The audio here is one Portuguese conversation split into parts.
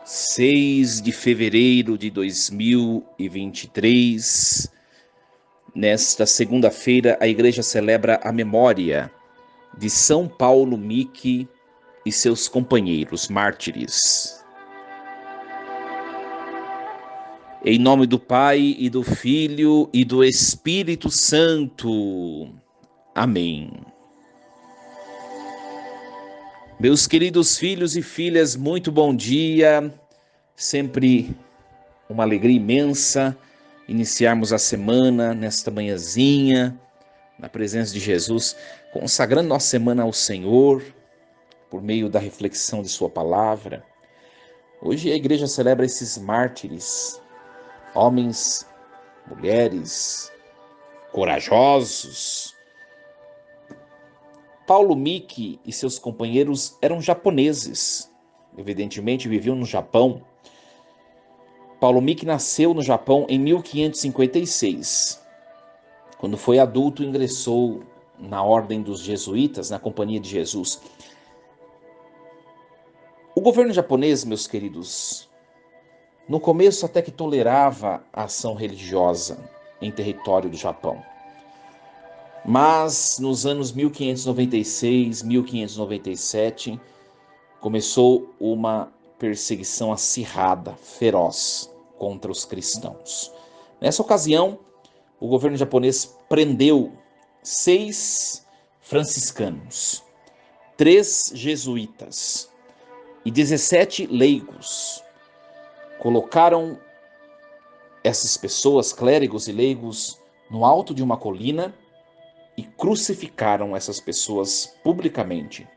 6 de fevereiro de 2023. Nesta segunda-feira, a igreja celebra a memória de São Paulo Miki e seus companheiros mártires. Em nome do Pai, e do Filho, e do Espírito Santo. Amém. Meus queridos filhos e filhas, muito bom dia. Sempre uma alegria imensa iniciarmos a semana nesta manhãzinha, na presença de Jesus, consagrando nossa semana ao Senhor, por meio da reflexão de sua palavra. Hoje a igreja celebra esses mártires, homens, mulheres, corajosos. Paulo Miki e seus companheiros eram japoneses, evidentemente viviam no Japão. Paulo Miki nasceu no Japão em 1556. Quando foi adulto, ingressou na ordem dos jesuítas, na Companhia de Jesus. O governo japonês, meus queridos, no começo até que tolerava a ação religiosa em território do Japão. Mas nos anos 1596, 1597, começou uma perseguição acirrada, feroz, contra os cristãos. Nessa ocasião, o governo japonês prendeu 6 franciscanos, 3 jesuítas e 17 leigos. Colocaram essas pessoas, clérigos e leigos, no alto de uma colina e crucificaram essas pessoas publicamente,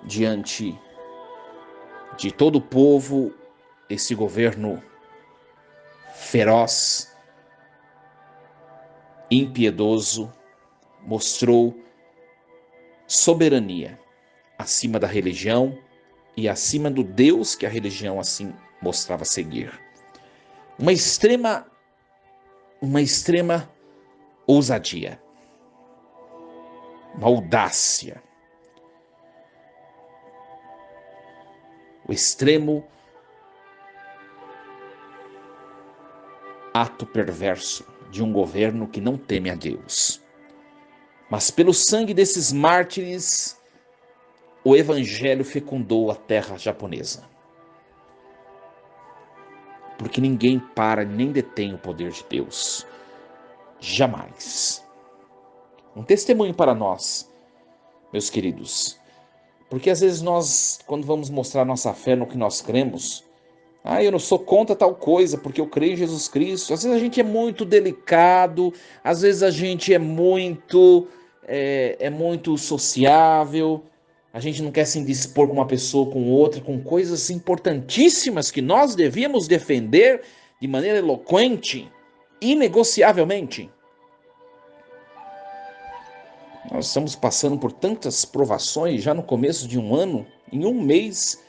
diante de todo o povo. Esse governo feroz, impiedoso, mostrou soberania acima da religião e acima do Deus que a religião assim mostrava seguir. Uma extrema ousadia, uma audácia, o extremo ato perverso de um governo que não teme a Deus. Mas pelo sangue desses mártires, o evangelho fecundou a terra japonesa. Porque ninguém para nem detém o poder de Deus. Jamais. Um testemunho para nós, meus queridos. Porque às vezes nós, quando vamos mostrar nossa fé no que nós cremos, eu não sou contra tal coisa, porque eu creio em Jesus Cristo. Às vezes a gente é muito delicado, às vezes a gente é muito sociável, a gente não quer se indispor com uma pessoa, com outra, com coisas importantíssimas que nós devíamos defender de maneira eloquente, inegociavelmente. Nós estamos passando por tantas provações já no começo de um ano, em um mês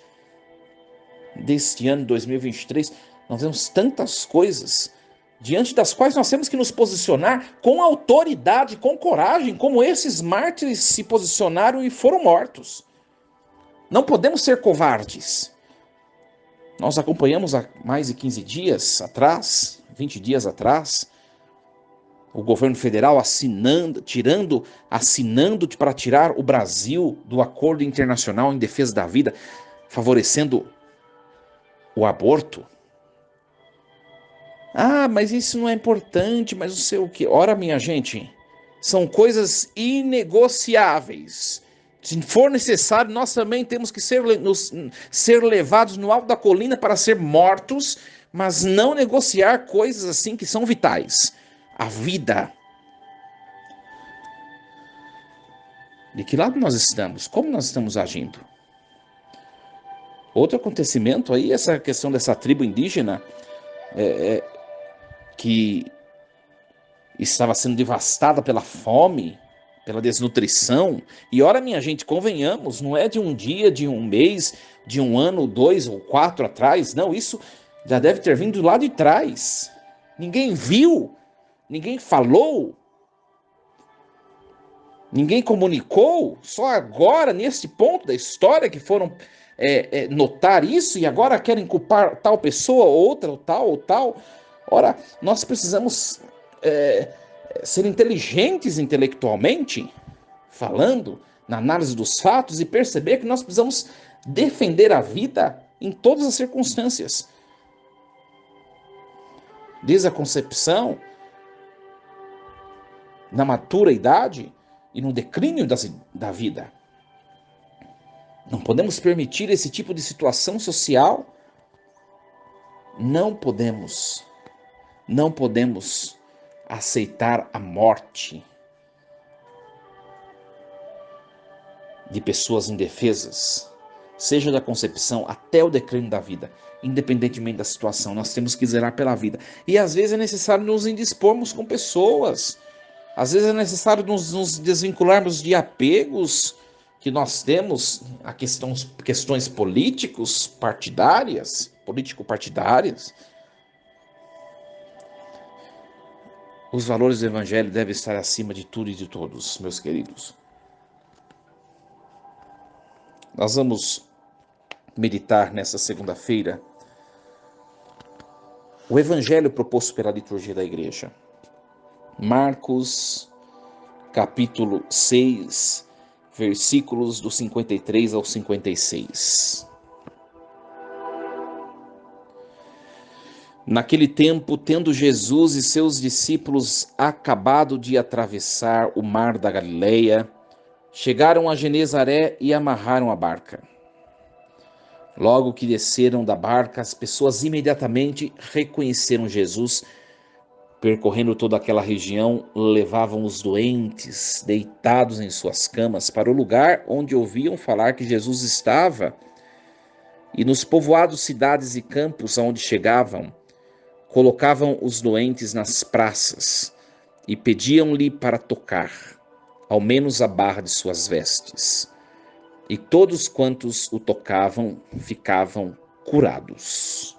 deste ano 2023, nós vemos tantas coisas diante das quais nós temos que nos posicionar com autoridade, com coragem, como esses mártires se posicionaram e foram mortos. Não podemos ser covardes. Nós acompanhamos há mais de 15 dias atrás, 20 dias atrás, o governo federal assinando para tirar o Brasil do Acordo Internacional em Defesa da Vida, favorecendo o aborto. Mas isso não é importante, mas não sei o que. Ora, minha gente, são coisas inegociáveis. Se for necessário, nós também temos que ser levados no alto da colina para ser mortos, mas não negociar coisas assim que são vitais. A vida. De que lado nós estamos? Como nós estamos agindo? Outro acontecimento aí, essa questão dessa tribo indígena, que estava sendo devastada pela fome, pela desnutrição. E ora, minha gente, convenhamos, não é de um dia, de um mês, de um ano, 2 ou 4 atrás. Não, isso já deve ter vindo lá de trás. Ninguém viu, ninguém falou, ninguém comunicou. Só agora, nesse ponto da história, que foram notar isso e agora querem culpar tal pessoa, outra, ou tal, ou tal. Ora, nós precisamos ser inteligentes intelectualmente, falando, na análise dos fatos e perceber que nós precisamos defender a vida em todas as circunstâncias. Desde a concepção, na matura idade e no declínio da vida. Não podemos permitir esse tipo de situação social. Não podemos aceitar a morte de pessoas indefesas, seja da concepção até o declínio da vida, independentemente da situação. Nós temos que zelar pela vida. E às vezes é necessário nos indispormos com pessoas. Às vezes é necessário nos desvincularmos de apegos que nós temos a questões político-partidárias. Os valores do Evangelho devem estar acima de tudo e de todos, meus queridos. Nós vamos meditar nessa segunda-feira o Evangelho proposto pela liturgia da Igreja. Marcos, capítulo 6, versículos do 53 ao 56. Naquele tempo, tendo Jesus e seus discípulos acabado de atravessar o mar da Galileia, chegaram a Genezaré e amarraram a barca. Logo que desceram da barca, as pessoas imediatamente reconheceram Jesus. Percorrendo toda aquela região, levavam os doentes, deitados em suas camas, para o lugar onde ouviam falar que Jesus estava. E nos povoados, cidades e campos aonde chegavam, colocavam os doentes nas praças e pediam-lhe para tocar, ao menos a barra de suas vestes. E todos quantos o tocavam ficavam curados.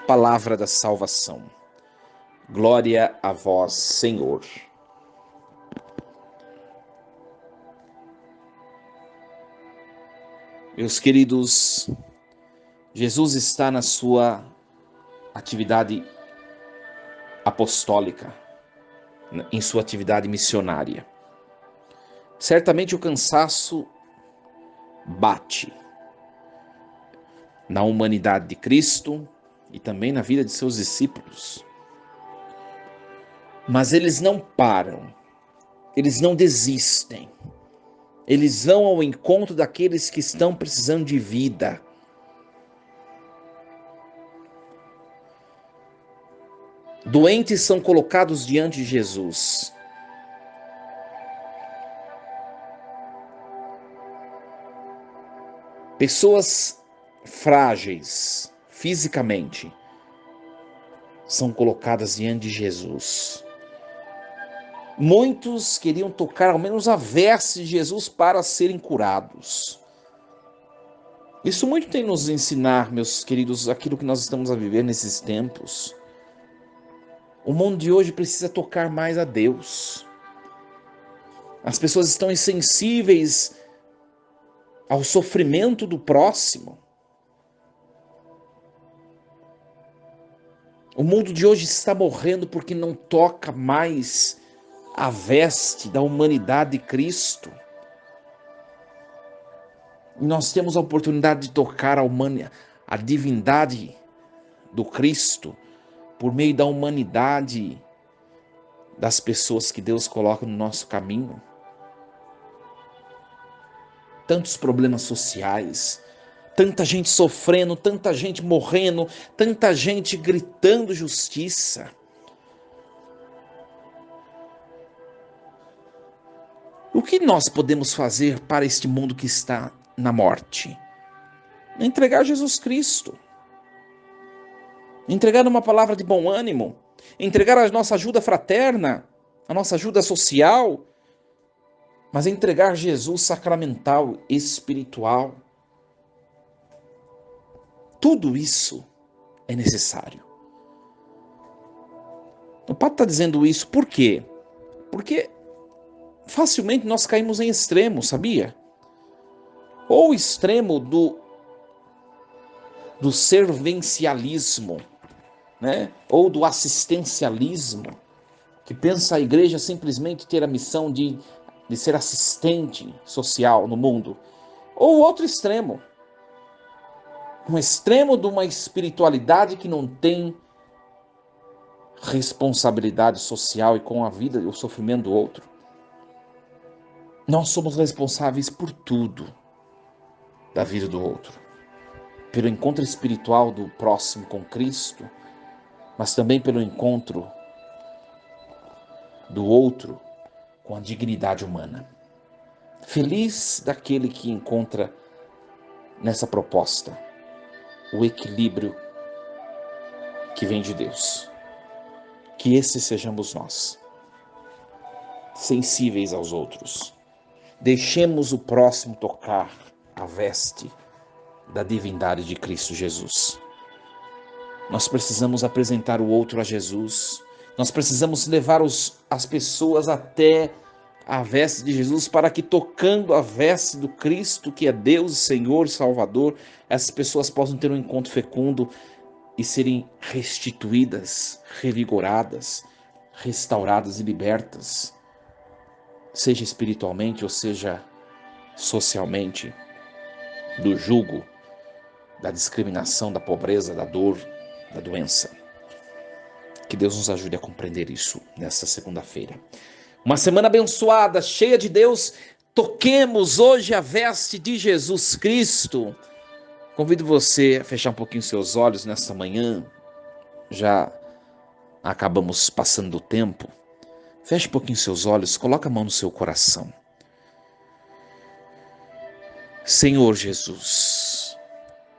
Palavra da salvação. Glória a vós, Senhor. Meus queridos, Jesus está na sua atividade apostólica, em sua atividade missionária. Certamente o cansaço bate na humanidade de Cristo e também na vida de seus discípulos. Mas eles não param, eles não desistem. Eles vão ao encontro daqueles que estão precisando de vida. Doentes são colocados diante de Jesus. Pessoas frágeis fisicamente são colocadas diante de Jesus. Muitos queriam tocar ao menos a veste de Jesus para serem curados. Isso muito tem nos ensinar, meus queridos, aquilo que nós estamos a viver nesses tempos. O mundo de hoje precisa tocar mais a Deus. As pessoas estão insensíveis ao sofrimento do próximo. O mundo de hoje está morrendo porque não toca mais a veste da humanidade de Cristo. E nós temos a oportunidade de tocar a divindade do Cristo por meio da humanidade das pessoas que Deus coloca no nosso caminho. Tantos problemas sociais, tanta gente sofrendo, tanta gente morrendo, tanta gente gritando justiça. O que nós podemos fazer para este mundo que está na morte? Entregar Jesus Cristo. Entregar uma palavra de bom ânimo. Entregar a nossa ajuda fraterna, a nossa ajuda social. Mas entregar Jesus sacramental, espiritual. Tudo isso é necessário. O Padre está dizendo isso por quê? Porque facilmente nós caímos em extremos, sabia? ou o extremo do serviencialismo, né? Ou do assistencialismo, que pensa a igreja simplesmente ter a missão de ser assistente social no mundo. Ou o outro extremo, um extremo de uma espiritualidade que não tem responsabilidade social e com a vida e o sofrimento do outro. Nós somos responsáveis por tudo da vida do outro, pelo encontro espiritual do próximo com Cristo, mas também pelo encontro do outro com a dignidade humana. Feliz daquele que encontra nessa proposta o equilíbrio que vem de Deus. Que esse sejamos nós, sensíveis aos outros. Deixemos o próximo tocar a veste da divindade de Cristo Jesus. Nós precisamos apresentar o outro a Jesus. Nós precisamos levar as pessoas até a veste de Jesus, para que, tocando a veste do Cristo, que é Deus, Senhor, Salvador, essas pessoas possam ter um encontro fecundo e serem restituídas, revigoradas, restauradas e libertas, seja espiritualmente ou seja socialmente, do jugo, da discriminação, da pobreza, da dor, da doença. Que Deus nos ajude a compreender isso nesta segunda-feira. Uma semana abençoada, cheia de Deus. Toquemos hoje a veste de Jesus Cristo. Convido você a fechar um pouquinho seus olhos nesta manhã. Já acabamos passando do tempo. Feche um pouquinho seus olhos, coloque a mão no seu coração. Senhor Jesus,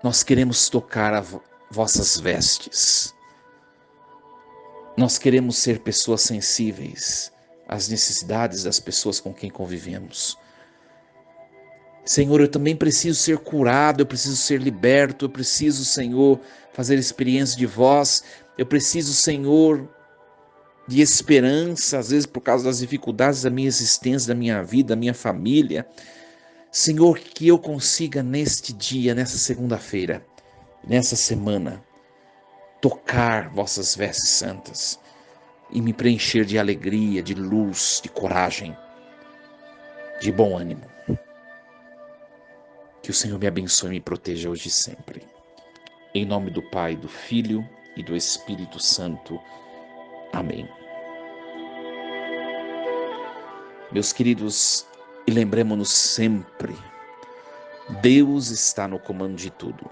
nós queremos tocar vossas vestes. Nós queremos ser pessoas sensíveis às necessidades das pessoas com quem convivemos. Senhor, eu também preciso ser curado, eu preciso ser liberto, eu preciso, Senhor, fazer experiência de vós, eu preciso, Senhor, de esperança, às vezes por causa das dificuldades da minha existência, da minha vida, da minha família. Senhor, que eu consiga neste dia, nessa segunda-feira, nessa semana, tocar vossas vestes santas e me preencher de alegria, de luz, de coragem, de bom ânimo. Que o Senhor me abençoe e me proteja hoje e sempre. Em nome do Pai, do Filho e do Espírito Santo. Amém. Meus queridos, e lembremos-nos sempre, Deus está no comando de tudo.